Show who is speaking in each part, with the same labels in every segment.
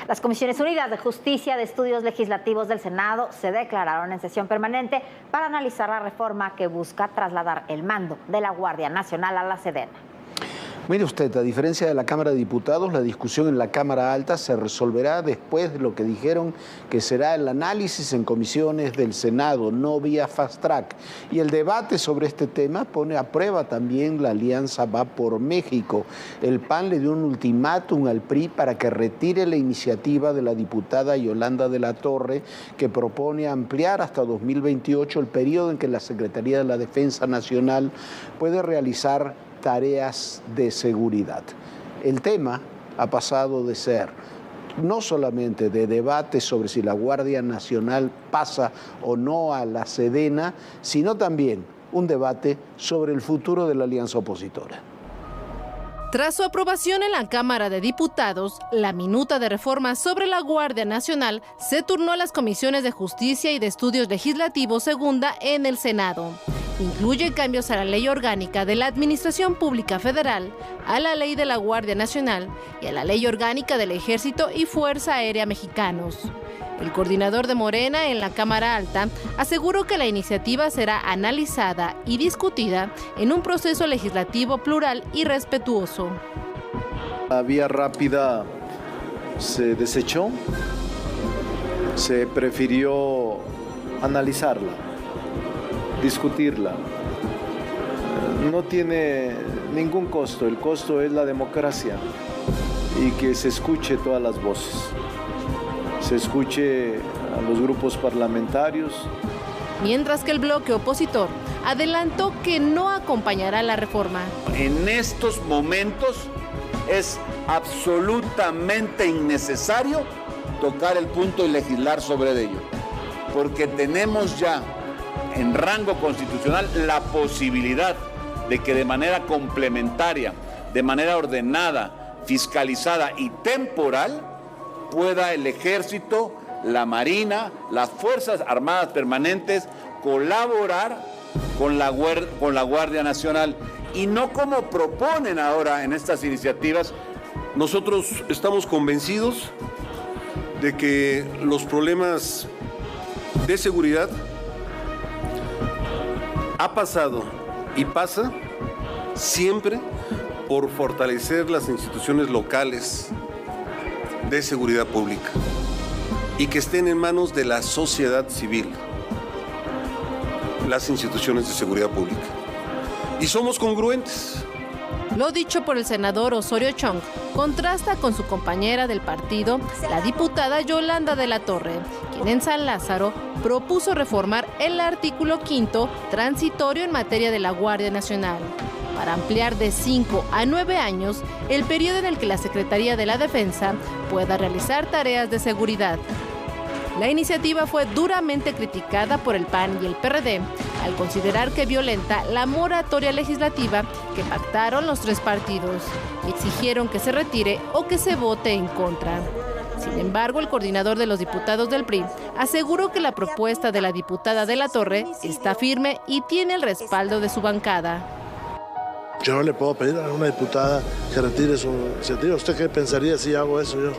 Speaker 1: Las Comisiones Unidas de Justicia de Estudios Legislativos del Senado se declararon en sesión permanente para analizar la reforma que busca trasladar el mando de la Guardia Nacional a la Sedena.
Speaker 2: Mire usted, a diferencia de la Cámara de Diputados, la discusión en la Cámara Alta se resolverá después de lo que dijeron que será el análisis en comisiones del Senado, no vía fast track. Y el debate sobre este tema pone a prueba también la alianza Va por México. El PAN le dio un ultimátum al PRI para que retire la iniciativa de la diputada Yolanda de la Torre, que propone ampliar hasta 2028 el periodo en que la Secretaría de la Defensa Nacional puede realizar tareas de seguridad. El tema ha pasado de ser no solamente de debate sobre si la Guardia Nacional pasa o no a la Sedena, sino también un debate sobre el futuro de la alianza opositora.
Speaker 3: Tras su aprobación en la Cámara de Diputados, la minuta de reforma sobre la Guardia Nacional se turnó a las Comisiones de Justicia y de Estudios Legislativos segunda en el Senado. Incluye cambios a la Ley Orgánica de la Administración Pública Federal, a la Ley de la Guardia Nacional y a la Ley Orgánica del Ejército y Fuerza Aérea Mexicanos. El coordinador de Morena en la Cámara Alta aseguró que la iniciativa será analizada y discutida en un proceso legislativo plural y respetuoso.
Speaker 4: La vía rápida se desechó, se prefirió analizarla, discutirla. No tiene ningún costo, el costo es la democracia y que se escuche todas las voces. Se escuche a los grupos parlamentarios.
Speaker 3: Mientras que el bloque opositor adelantó que no acompañará la reforma.
Speaker 5: En estos momentos es absolutamente innecesario tocar el punto y legislar sobre ello, porque tenemos ya en rango constitucional la posibilidad de que de manera complementaria, de manera ordenada, fiscalizada y temporal, pueda el Ejército, la Marina, las Fuerzas Armadas Permanentes colaborar con la Guardia Nacional y no como proponen ahora en estas iniciativas.
Speaker 6: Nosotros estamos convencidos de que los problemas de seguridad ha pasado y pasa siempre por fortalecer las instituciones locales de seguridad pública y que estén en manos de la sociedad civil, las instituciones de seguridad pública. Y somos congruentes.
Speaker 3: Lo dicho por el senador Osorio Chong contrasta con su compañera del partido, la diputada Yolanda de la Torre, quien en San Lázaro propuso reformar el artículo 5º transitorio en materia de la Guardia Nacional, para ampliar de 5 a 9 años el periodo en el que la Secretaría de la Defensa pueda realizar tareas de seguridad. La iniciativa fue duramente criticada por el PAN y el PRD al considerar que violenta la moratoria legislativa que pactaron los tres partidos y exigieron que se retire o que se vote en contra. Sin embargo, el coordinador de los diputados del PRI aseguró que la propuesta de la diputada de la Torre está firme y tiene el respaldo de su bancada.
Speaker 7: Yo no le puedo pedir a una diputada que retire su iniciativa. ¿Usted qué pensaría si hago eso yo?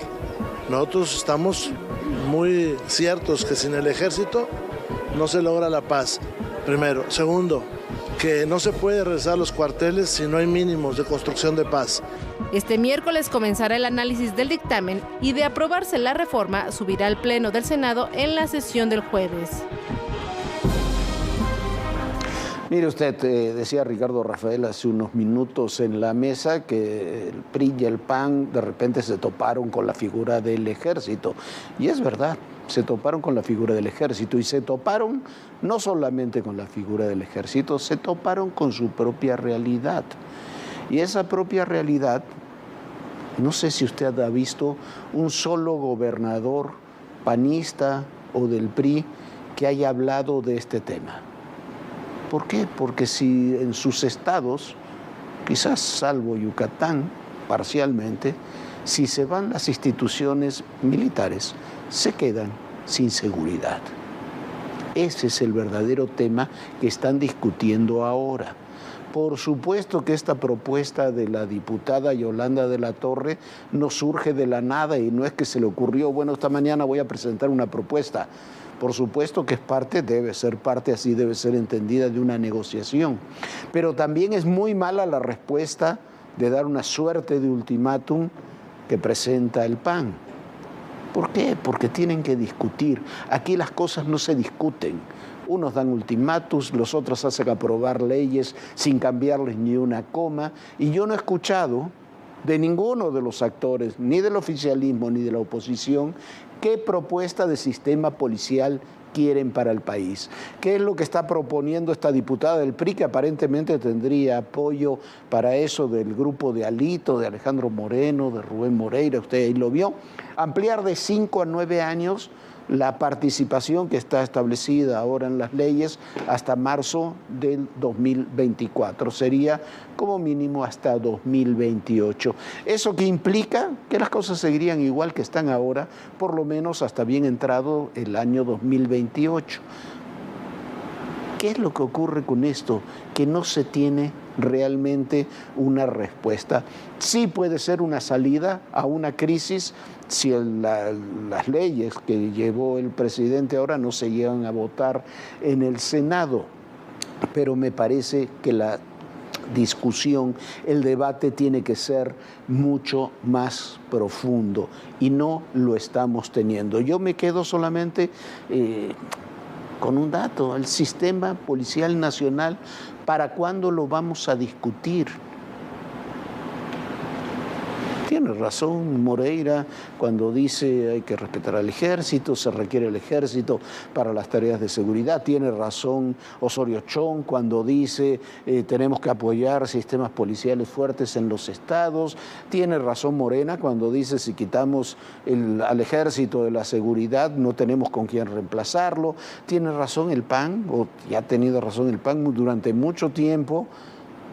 Speaker 7: Nosotros estamos muy ciertos que sin el ejército no se logra la paz, primero. Segundo, que no se puede regresar a los cuarteles si no hay mínimos de construcción de paz.
Speaker 3: Este miércoles comenzará el análisis del dictamen y de aprobarse la reforma subirá al Pleno del Senado en la sesión del jueves.
Speaker 2: Mire usted, decía Ricardo Rafael hace unos minutos en la mesa que el PRI y el PAN de repente se toparon con la figura del ejército. Y es verdad, se toparon con la figura del ejército y se toparon no solamente con la figura del ejército, se toparon con su propia realidad. Y esa propia realidad, no sé si usted ha visto un solo gobernador panista o del PRI que haya hablado de este tema. ¿Por qué? Porque si en sus estados, quizás salvo Yucatán, parcialmente, si se van las instituciones militares, se quedan sin seguridad. Ese es el verdadero tema que están discutiendo ahora. Por supuesto que esta propuesta de la diputada Yolanda de la Torre no surge de la nada y no es que se le ocurrió, bueno, esta mañana voy a presentar una propuesta. Por supuesto que es parte, debe ser parte, así debe ser entendida, de una negociación. Pero también es muy mala la respuesta de dar una suerte de ultimátum que presenta el PAN. ¿Por qué? Porque tienen que discutir. Aquí las cosas no se discuten. Unos dan ultimátums, los otros hacen aprobar leyes sin cambiarles ni una coma. Y yo no he escuchado de ninguno de los actores, ni del oficialismo ni de la oposición, qué propuesta de sistema policial quieren para el país. ¿Qué es lo que está proponiendo esta diputada del PRI, que aparentemente tendría apoyo para eso del grupo de Alito, de Alejandro Moreno, de Rubén Moreira? Usted ahí lo vio. Ampliar de 5 a 9 años la participación que está establecida ahora en las leyes hasta marzo del 2024. Sería como mínimo hasta 2028. ¿Eso qué implica? Que las cosas seguirían igual que están ahora, por lo menos hasta bien entrado el año 2028. ¿Qué es lo que ocurre con esto? Que no se tiene realmente una respuesta. Sí puede ser una salida a una crisis si las leyes que llevó el presidente ahora no se llevan a votar en el Senado, pero me parece que la discusión, el debate tiene que ser mucho más profundo y no lo estamos teniendo. Yo me quedo solamente con un dato: el sistema policial nacional, ¿para cuándo lo vamos a discutir? Tiene razón Moreira cuando dice hay que respetar al ejército, se requiere el ejército para las tareas de seguridad. Tiene razón Osorio Chong cuando dice tenemos que apoyar sistemas policiales fuertes en los estados. Tiene razón Morena cuando dice si quitamos al ejército de la seguridad no tenemos con quién reemplazarlo. Tiene razón el PAN, o ya ha tenido razón el PAN durante mucho tiempo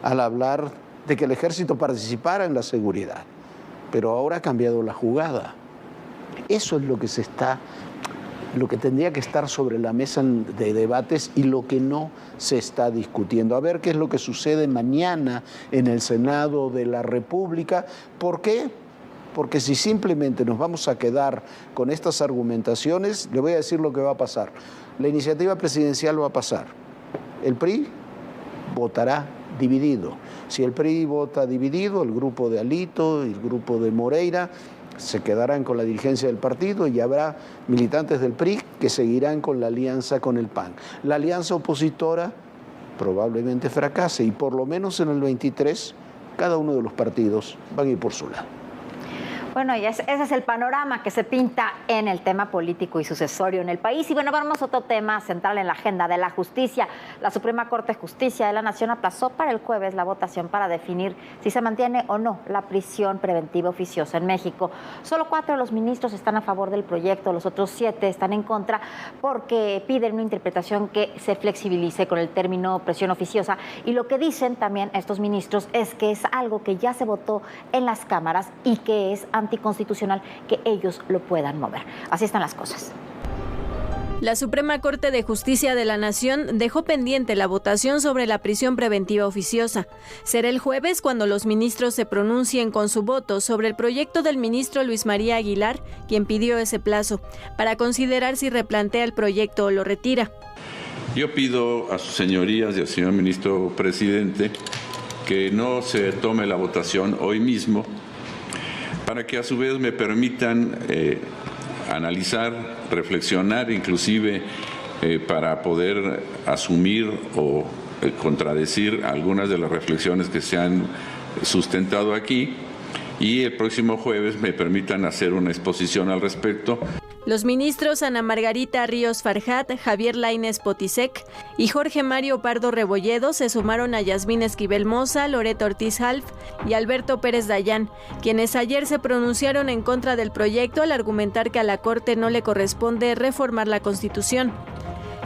Speaker 2: al hablar de que el ejército participara en la seguridad. Pero ahora ha cambiado la jugada. Eso es lo que tendría que estar sobre la mesa de debates y lo que no se está discutiendo. A ver qué es lo que sucede mañana en el Senado de la República. ¿Por qué? Porque si simplemente nos vamos a quedar con estas argumentaciones, le voy a decir lo que va a pasar. La iniciativa presidencial va a pasar. El PRI votará dividido. Si el PRI vota dividido, el grupo de Alito y el grupo de Moreira se quedarán con la dirigencia del partido y habrá militantes del PRI que seguirán con la alianza con el PAN. La alianza opositora probablemente fracase y por lo menos en el 23 cada uno de los partidos van a ir por su lado.
Speaker 1: Bueno, y ese es el panorama que se pinta en el tema político y sucesorio en el país. Y bueno, vamos a otro tema central en la agenda de la justicia. La Suprema Corte de Justicia de la Nación aplazó para el jueves la votación para definir si se mantiene o no la prisión preventiva oficiosa en México. Solo 4 de los ministros están a favor del proyecto, los otros 7 están en contra porque piden una interpretación que se flexibilice con el término prisión oficiosa. Y lo que dicen también estos ministros es que es algo que ya se votó en las cámaras y que es anticonstitucional que ellos lo puedan mover. Así están las cosas.
Speaker 8: La Suprema Corte de Justicia de la Nación dejó pendiente la votación sobre la prisión preventiva oficiosa. Será el jueves cuando los ministros se pronuncien con su voto sobre el proyecto del ministro Luis María Aguilar, quien pidió ese plazo, para considerar si replantea el proyecto o lo retira.
Speaker 9: Yo pido a sus señorías y al señor ministro presidente que no se tome la votación hoy mismo, para que a su vez me permitan analizar, reflexionar, inclusive para poder asumir o contradecir algunas de las reflexiones que se han sustentado aquí, y el próximo jueves me permitan hacer una exposición al respecto.
Speaker 8: Los ministros Ana Margarita Ríos Farjat, Javier Lainez Potisek y Jorge Mario Pardo Rebolledo se sumaron a Yasmín Esquivel Moza, Loreto Ortiz Half y Alberto Pérez Dayán, quienes ayer se pronunciaron en contra del proyecto al argumentar que a la Corte no le corresponde reformar la Constitución.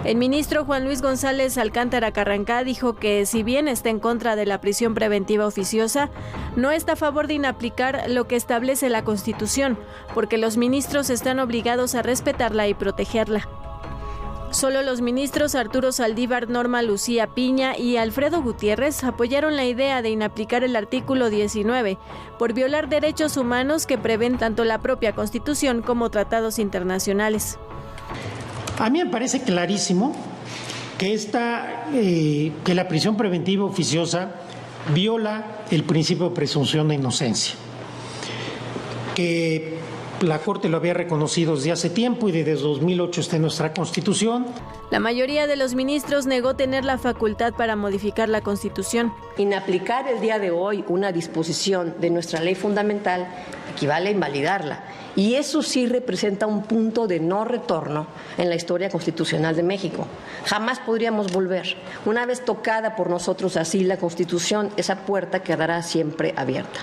Speaker 8: El ministro Juan Luis González Alcántara Carrancá dijo que si bien está en contra de la prisión preventiva oficiosa, no está a favor de inaplicar lo que establece la Constitución, porque los ministros están obligados a respetarla y protegerla. Solo los ministros Arturo Saldívar, Norma Lucía Piña y Alfredo Gutiérrez apoyaron la idea de inaplicar el artículo 19 por violar derechos humanos que prevén tanto la propia Constitución como tratados internacionales.
Speaker 10: A mí me parece clarísimo que la prisión preventiva oficiosa viola el principio de presunción de inocencia, que la Corte lo había reconocido desde hace tiempo y desde 2008 está en nuestra Constitución.
Speaker 8: La mayoría de los ministros negó tener la facultad para modificar la Constitución.
Speaker 11: Inaplicar el día de hoy una disposición de nuestra ley fundamental equivale a invalidarla. Y eso sí representa un punto de no retorno en la historia constitucional de México. Jamás podríamos volver. Una vez tocada por nosotros así la Constitución, esa puerta quedará siempre abierta.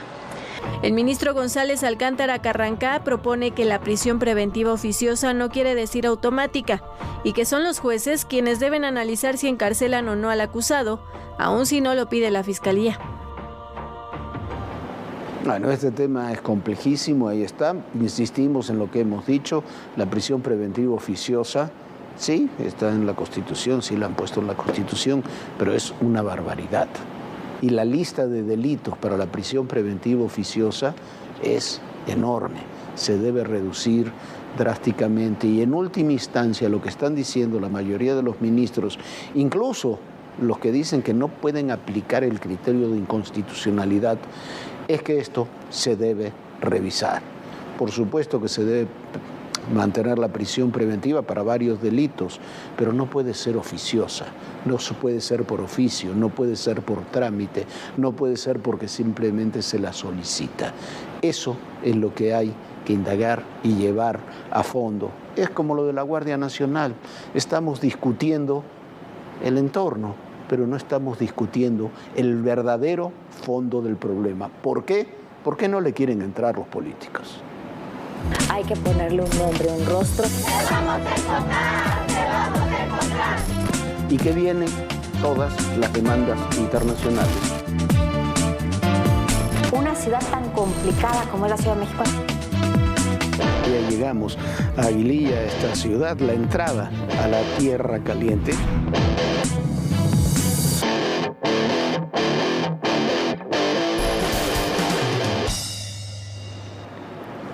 Speaker 8: El ministro González Alcántara Carrancá propone que la prisión preventiva oficiosa no quiere decir automática y que son los jueces quienes deben analizar si encarcelan o no al acusado, aun si no lo pide la Fiscalía.
Speaker 2: Bueno, este tema es complejísimo, ahí está. Insistimos en lo que hemos dicho, la prisión preventiva oficiosa, sí, está en la Constitución, sí la han puesto en la Constitución, pero es una barbaridad. Y la lista de delitos para la prisión preventiva oficiosa es enorme, se debe reducir drásticamente y en última instancia lo que están diciendo la mayoría de los ministros, incluso los que dicen que no pueden aplicar el criterio de inconstitucionalidad, es que esto se debe revisar. Por supuesto que se debe mantener la prisión preventiva para varios delitos, pero no puede ser oficiosa, no puede ser por oficio, no puede ser por trámite, no puede ser porque simplemente se la solicita. Eso es lo que hay que indagar y llevar a fondo. Es como lo de la Guardia Nacional, estamos discutiendo el entorno, pero no estamos discutiendo el verdadero fondo del problema. ¿Por qué? ¿Por qué no le quieren entrar los políticos?
Speaker 1: Hay que ponerle un nombre, un rostro. ¡Te vamos a encontrar! ¡Te vamos a encontrar!
Speaker 2: Y que vienen todas las demandas internacionales.
Speaker 1: Una ciudad tan complicada como es la Ciudad de México.
Speaker 2: Ya llegamos a Aguililla, esta ciudad, la entrada a la Tierra Caliente.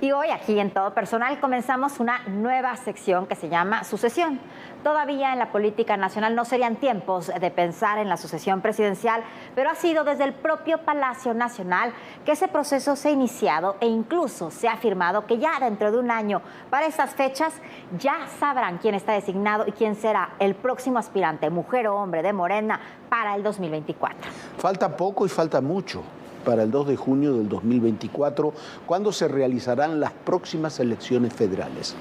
Speaker 1: Y hoy aquí en Todo Personal comenzamos una nueva sección que se llama Sucesión. Todavía en la política nacional no serían tiempos de pensar en la sucesión presidencial, pero ha sido desde el propio Palacio Nacional que ese proceso se ha iniciado e incluso se ha afirmado que ya dentro de un año, para estas fechas, ya sabrán quién está designado y quién será el próximo aspirante, mujer o hombre de Morena, para el 2024.
Speaker 2: Falta poco y falta mucho para el 2 de junio del 2024, cuando se realizarán las próximas elecciones federales.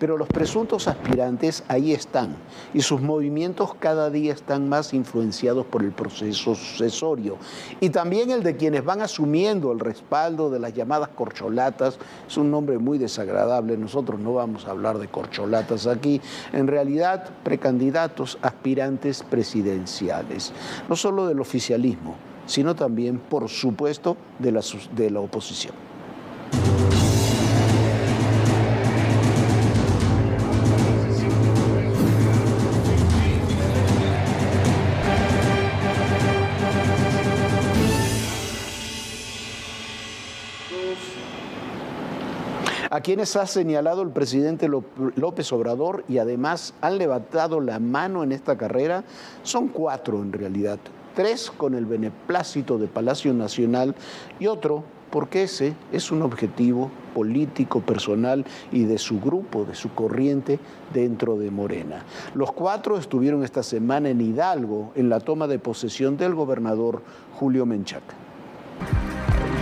Speaker 2: Pero los presuntos aspirantes ahí están y sus movimientos cada día están más influenciados por el proceso sucesorio. Y también el de quienes van asumiendo el respaldo de las llamadas corcholatas. Es un nombre muy desagradable, nosotros no vamos a hablar de corcholatas aquí. En realidad, precandidatos, aspirantes presidenciales, no solo del oficialismo, sino también, por supuesto, de la oposición. A quienes ha señalado el presidente López Obrador y además han levantado la mano en esta carrera son 4 en realidad. 3 con el beneplácito de Palacio Nacional y otro porque ese es un objetivo político, personal y de su grupo, de su corriente dentro de Morena. Los 4 estuvieron esta semana en Hidalgo en la toma de posesión del gobernador Julio Menchaca.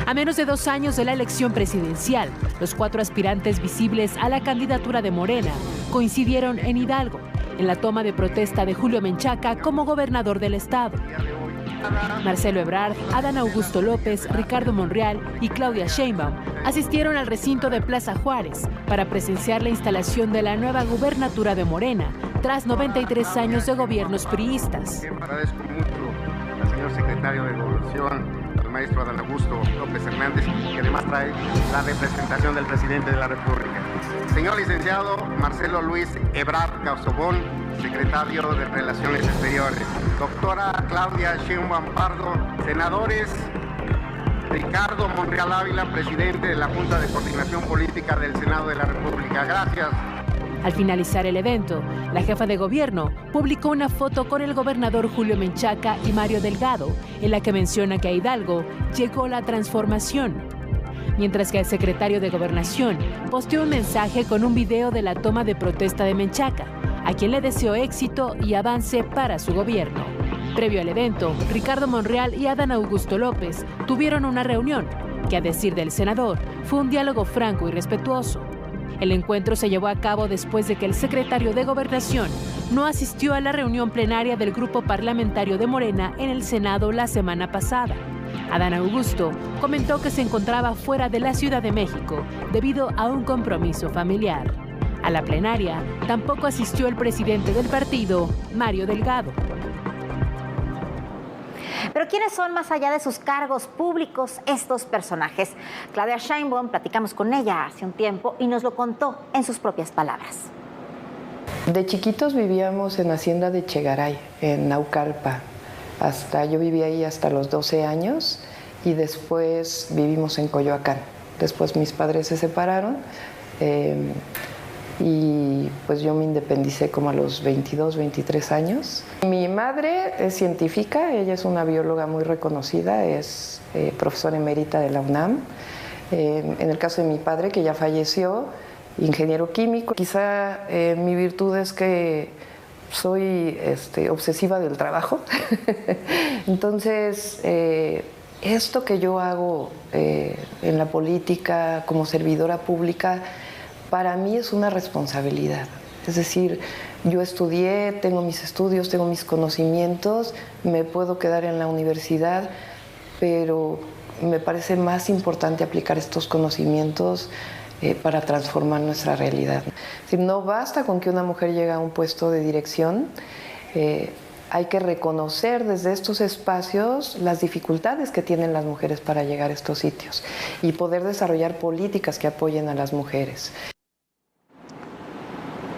Speaker 12: A menos de 2 años de la elección presidencial, los 4 aspirantes visibles a la candidatura de Morena coincidieron en Hidalgo, en la toma de protesta de Julio Menchaca como gobernador del estado. Marcelo Ebrard, Adán Augusto López, Ricardo Monreal y Claudia Sheinbaum asistieron al recinto de Plaza Juárez para presenciar la instalación de la nueva gubernatura de Morena tras 93 años de gobiernos priistas.
Speaker 13: Agradezco mucho al señor secretario de Gobernación, al maestro Adán Augusto López Hernández, que además trae la representación del presidente de la República. Señor licenciado Marcelo Luis Ebrard Casobón, secretario de Relaciones Exteriores. Doctora Claudia Sheinbaum Pardo, senadores Ricardo Monreal Ávila, presidente de la Junta de Coordinación Política del Senado de la República. Gracias.
Speaker 12: Al finalizar el evento, la jefa de gobierno publicó una foto con el gobernador Julio Menchaca y Mario Delgado, en la que menciona que a Hidalgo llegó la transformación. Mientras que el secretario de Gobernación posteó un mensaje con un video de la toma de protesta de Menchaca, a quien le deseó éxito y avance para su gobierno. Previo al evento, Ricardo Monreal y Adán Augusto López tuvieron una reunión que, a decir del senador, fue un diálogo franco y respetuoso. El encuentro se llevó a cabo después de que el secretario de Gobernación no asistió a la reunión plenaria del grupo parlamentario de Morena en el Senado la semana pasada. Adán Augusto comentó que se encontraba fuera de la Ciudad de México debido a un compromiso familiar. A la plenaria tampoco asistió el presidente del partido, Mario Delgado.
Speaker 1: Pero ¿quiénes son, más allá de sus cargos públicos, estos personajes? Claudia Sheinbaum, platicamos con ella hace un tiempo y nos lo contó en sus propias palabras.
Speaker 14: De chiquitos vivíamos en Hacienda de Chegaray, en Naucalpa. Yo viví ahí hasta los 12 años y después vivimos en Coyoacán. Después mis padres se separaron y pues yo me independicé como a los 22, 23 años. Mi madre es científica, ella es una bióloga muy reconocida, es profesora emérita de la UNAM. En el caso de mi padre, que ya falleció, ingeniero químico. Quizá mi virtud es que soy obsesiva del trabajo. Entonces, esto que yo hago en la política como servidora pública, para mí es una responsabilidad. Es decir, yo estudié, tengo mis estudios, tengo mis conocimientos, me puedo quedar en la universidad, pero me parece más importante aplicar estos conocimientos para transformar nuestra realidad. Es decir, no basta con que una mujer llegue a un puesto de dirección, hay que reconocer desde estos espacios las dificultades que tienen las mujeres para llegar a estos sitios y poder desarrollar políticas que apoyen a las mujeres.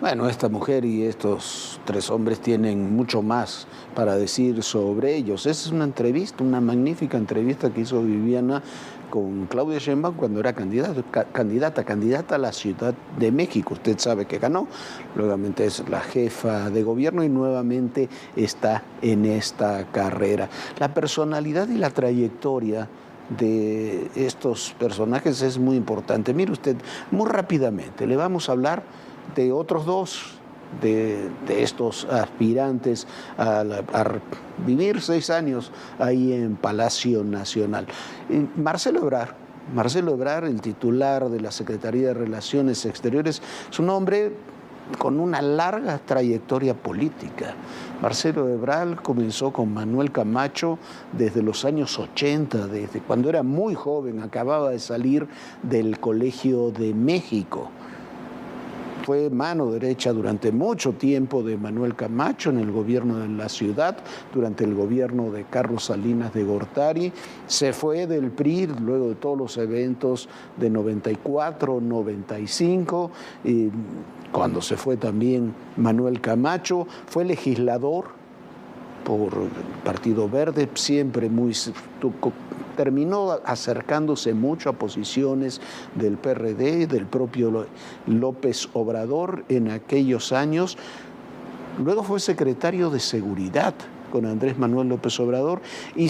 Speaker 2: Bueno, esta mujer y estos tres hombres tienen mucho más para decir sobre ellos. Es una entrevista, una magnífica entrevista que hizo Viviana con Claudia Sheinbaum cuando era candidata a la Ciudad de México. Usted sabe que ganó, nuevamente es la jefa de gobierno y nuevamente está en esta carrera. La personalidad y la trayectoria de estos personajes es muy importante. Mire usted, muy rápidamente, le vamos a hablar de otros dos de estos aspirantes a vivir 6 años ahí en Palacio Nacional. Marcelo Ebrard, el titular de la Secretaría de Relaciones Exteriores, es un hombre con una larga trayectoria política. Marcelo Ebrard comenzó con Manuel Camacho desde los años 80, desde cuando era muy joven, acababa de salir del Colegio de México. Fue mano derecha durante mucho tiempo de Manuel Camacho en el gobierno de la ciudad, durante el gobierno de Carlos Salinas de Gortari. Se fue del PRI luego de todos los eventos de 94, 95, y cuando se fue también Manuel Camacho, fue legislador por el Partido Verde, siempre terminó acercándose mucho a posiciones del PRD y del propio López Obrador en aquellos años. Luego fue secretario de Seguridad con Andrés Manuel López Obrador y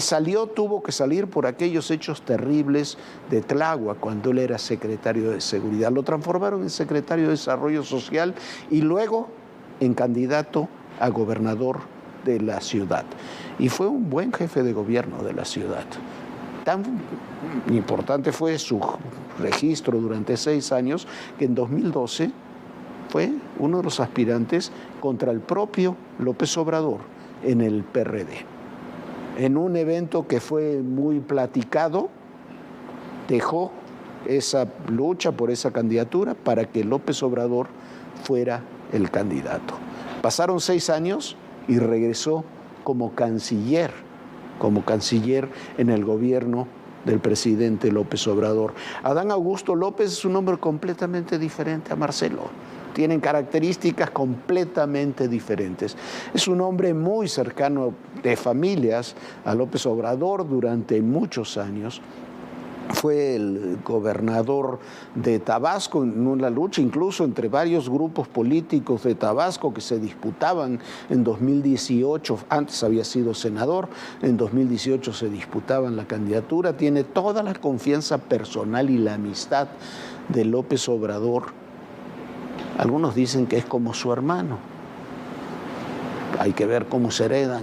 Speaker 2: tuvo que salir por aquellos hechos terribles de Tláhuac cuando él era secretario de Seguridad. Lo transformaron en secretario de Desarrollo Social y luego en candidato a gobernador de la ciudad. Y fue un buen jefe de gobierno de la ciudad. Tan importante fue su registro durante 6 años que en 2012 fue uno de los aspirantes contra el propio López Obrador en el PRD. En un evento que fue muy platicado, dejó esa lucha por esa candidatura para que López Obrador fuera el candidato. Pasaron 6 años y regresó como canciller en el gobierno del presidente López Obrador. Adán Augusto López es un hombre completamente diferente a Marcelo. tienen características completamente diferentes. Es un hombre muy cercano de familias a López Obrador durante muchos años. Fue el gobernador de Tabasco en una lucha incluso entre varios grupos políticos de Tabasco que se disputaban en 2018, antes había sido senador, en 2018 se disputaban la candidatura, tiene toda la confianza personal y la amistad de López Obrador. Algunos dicen que es como su hermano. Hay que ver cómo se heredan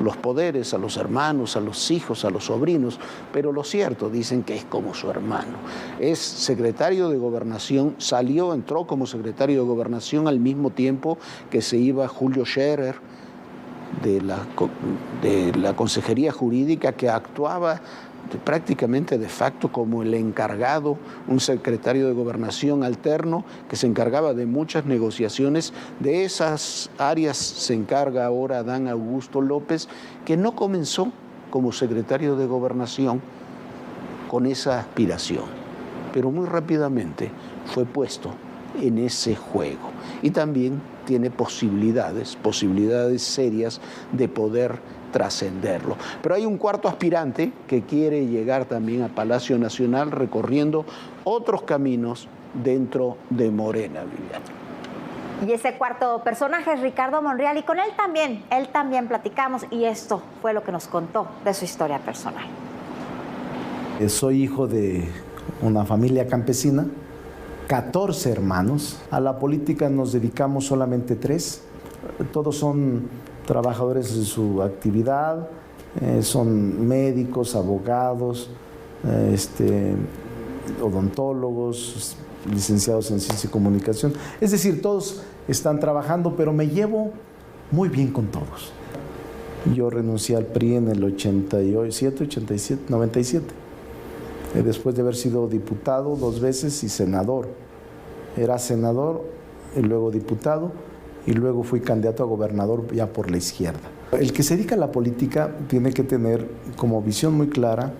Speaker 2: los poderes a los hermanos, a los hijos, a los sobrinos, pero lo cierto, dicen que es como su hermano. Es secretario de Gobernación, entró como secretario de Gobernación al mismo tiempo que se iba Julio Scherer de la Consejería Jurídica, que actuaba prácticamente de facto como el encargado, un secretario de Gobernación alterno que se encargaba de muchas negociaciones. De esas áreas se encarga ahora Adán Augusto López, que no comenzó como secretario de Gobernación con esa aspiración, pero muy rápidamente fue puesto en ese juego y también tiene posibilidades serias de poder trascenderlo. Pero hay un cuarto aspirante que quiere llegar también a Palacio Nacional recorriendo otros caminos dentro de Morena, Viviana.
Speaker 1: Y ese cuarto personaje es Ricardo Monreal, y con él también platicamos, y esto fue lo que nos contó de su historia personal.
Speaker 15: Soy hijo de una familia campesina, 14 hermanos. A la política nos dedicamos solamente 3. Todos son trabajadores de su actividad, son médicos, abogados, odontólogos, licenciados en ciencia y comunicación. Es decir, todos están trabajando, pero me llevo muy bien con todos. Yo renuncié al PRI en el 97, después de haber sido diputado 2 veces y senador. Era senador y luego diputado, y luego fui candidato a gobernador ya por la izquierda. El que se dedica a la política tiene que tener como visión muy clara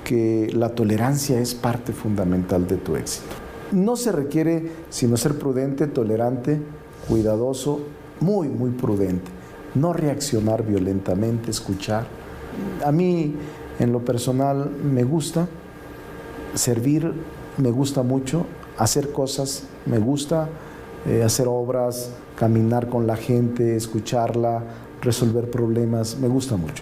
Speaker 15: que la tolerancia es parte fundamental de tu éxito. No se requiere sino ser prudente, tolerante, cuidadoso, muy, muy prudente. No reaccionar violentamente, escuchar. A mí, en lo personal, me gusta servir, me gusta mucho hacer cosas, me gusta hacer obras, caminar con la gente, escucharla, resolver problemas, me gusta mucho.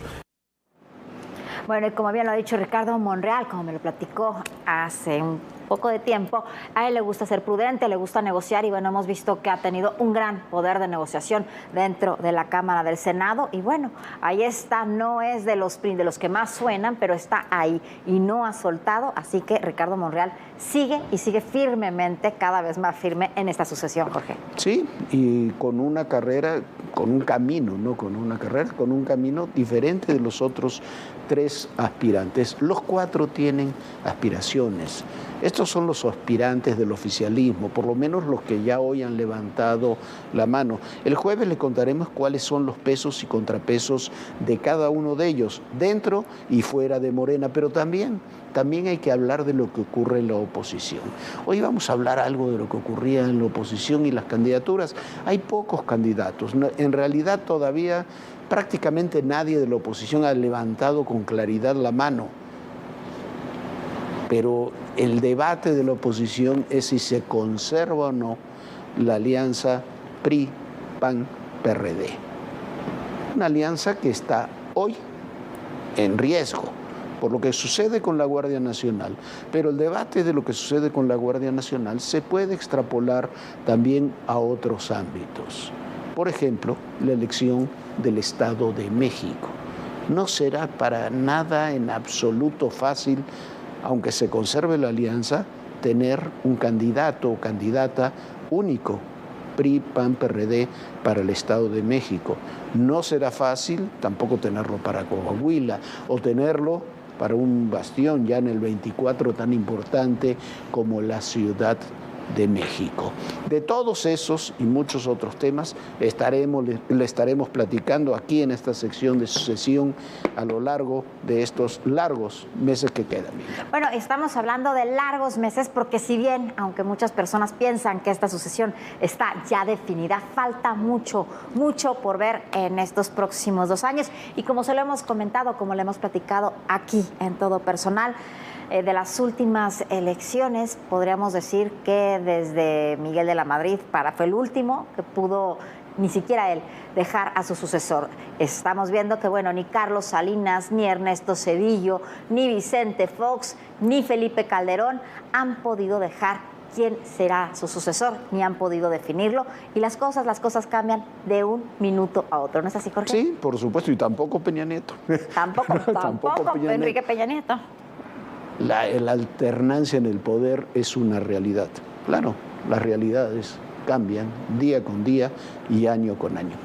Speaker 1: Bueno, y como bien lo ha dicho Ricardo Monreal, como me lo platicó hace un poco de tiempo, a él le gusta ser prudente, le gusta negociar, y bueno, hemos visto que ha tenido un gran poder de negociación dentro de la Cámara del Senado, y bueno, ahí está, no es de los que más suenan, pero está ahí y no ha soltado, así que Ricardo Monreal sigue y sigue firmemente, cada vez más firme en esta sucesión, Jorge.
Speaker 2: Sí, y con una carrera, con un camino, no con una carrera, con un camino diferente de los otros 3 aspirantes. Los 4 tienen aspiraciones. Estos son los aspirantes del oficialismo, por lo menos los que ya hoy han levantado la mano. El jueves le contaremos cuáles son los pesos y contrapesos de cada uno de ellos, dentro y fuera de Morena, pero también hay que hablar de lo que ocurre en la oposición. Hoy vamos a hablar algo de lo que ocurría en la oposición y las candidaturas. Hay pocos candidatos. En realidad todavía prácticamente nadie de la oposición ha levantado con claridad la mano. Pero el debate de la oposición es si se conserva o no la alianza PRI-PAN-PRD. Una alianza que está hoy en riesgo por lo que sucede con la Guardia Nacional. Pero el debate de lo que sucede con la Guardia Nacional se puede extrapolar también a otros ámbitos. Por ejemplo, la elección del Estado de México. No será para nada en absoluto fácil, aunque se conserve la alianza, tener un candidato o candidata único, PRI, PAN, PRD, para el Estado de México. No será fácil tampoco tenerlo para Coahuila o tenerlo para un bastión ya en el 24 tan importante como la Ciudad de México. De todos esos y muchos otros temas le estaremos platicando aquí en esta sección de sucesión a lo largo de estos largos meses que quedan.
Speaker 1: Bueno, estamos hablando de largos meses porque si bien, aunque muchas personas piensan que esta sucesión está ya definida, falta mucho por ver en estos próximos 2 años. Y como se lo hemos comentado, como le hemos platicado aquí en Todo Personal, de las últimas elecciones, podríamos decir que desde Miguel de la Madrid fue el último que pudo, ni siquiera él, dejar a su sucesor. Estamos viendo que, bueno, ni Carlos Salinas, ni Ernesto Zedillo, ni Vicente Fox, ni Felipe Calderón han podido dejar quién será su sucesor, ni han podido definirlo. Y las cosas cambian de un minuto a otro. ¿No es así, Jorge?
Speaker 2: Sí, por supuesto, y tampoco Peña Nieto.
Speaker 1: Tampoco Enrique Peña Nieto.
Speaker 2: La alternancia en el poder es una realidad. Claro, las realidades cambian día con día y año con año.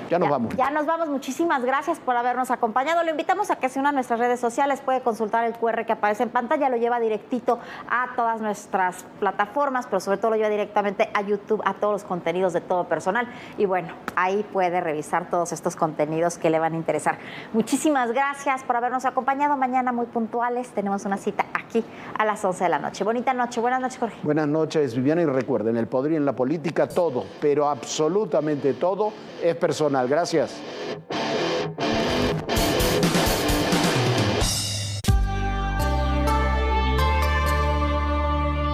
Speaker 2: Ya nos vamos.
Speaker 1: Ya nos vamos. Muchísimas gracias por habernos acompañado. Lo invitamos a que se una a nuestras redes sociales. Puede consultar el QR que aparece en pantalla. Lo lleva directito a todas nuestras plataformas, pero sobre todo lo lleva directamente a YouTube, a todos los contenidos de Todo Personal. Y bueno, ahí puede revisar todos estos contenidos que le van a interesar. Muchísimas gracias por habernos acompañado. Mañana muy puntuales tenemos una cita aquí a las 11 de la noche. Bonita noche. Buenas noches, Jorge.
Speaker 2: Buenas noches, Viviana. Y recuerden, el poder y en la política todo, pero absolutamente todo es personal. Gracias.